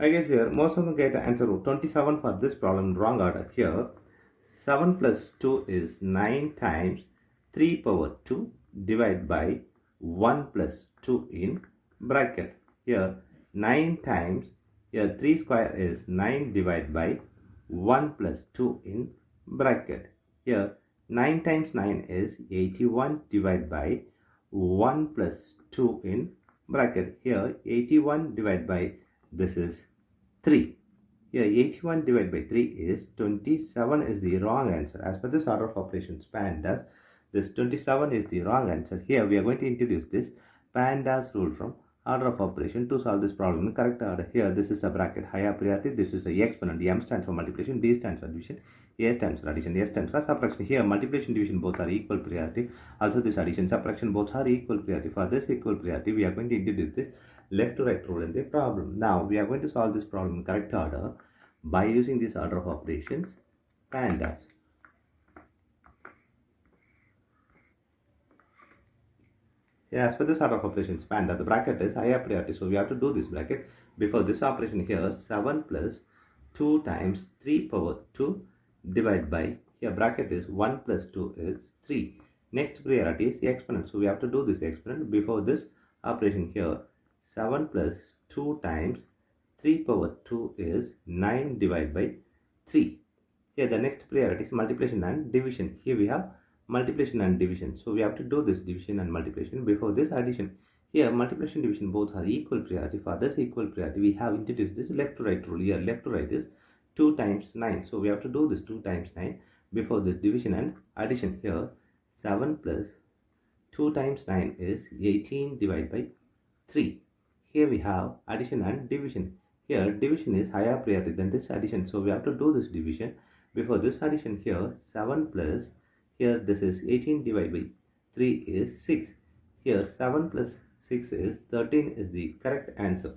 I guess here most of them get answer 27 for this problem, wrong order. Here 7 plus 2 is 9 times 3 power 2 divided by 1 plus 2 in bracket. Here 9 times, here 3 square is 9 divided by 1 plus 2 in bracket. Here 9 times 9 is 81 divided by 1 plus 2 in bracket. Here 81 divided by, this is 3. Here 81 divided by 3 is 27 is the wrong answer. As per this order of operations PEMDAS, this 27 is the wrong answer. Here we are going to introduce this PEMDAS rule from order of operation to solve this problem in correct order. Here this is a bracket higher priority, this is a exponent, M stands for multiplication, D stands for division, A stands for addition, S stands for subtraction. Here multiplication division both are equal priority. Also this addition subtraction both are equal priority. For this equal priority we are going to introduce this left to right rule in the problem. Now we are going to solve this problem in correct order by using this order of operations PEMDAS. Yeah, as per this order of operations PEMDAS, the bracket is higher priority, so we have to do this bracket. Before this operation here, 7 plus 2 times 3 power 2 divided by, here bracket is 1 plus 2 is 3. Next priority is exponent, so we have to do this exponent. Before this operation here, 7 plus 2 times 3 power 2 is 9 divided by 3. Here the next priority is multiplication and division. Here we have multiplication and division, so we have to do this division and multiplication. Before this addition, here multiplication division both are equal priority. For this equal priority we have introduced this left to right rule. Here left to right is 2 times 9, so we have to do this 2 times 9. Before this division and addition, here 7 plus 2 times 9 is 18 divided by 3. Here we have addition and division. Here division is higher priority than this addition, so we have to do this division. Before this addition, here 7 plus, here this is 18 divided by 3 is 6. Here 7 plus 6 is 13 is the correct answer.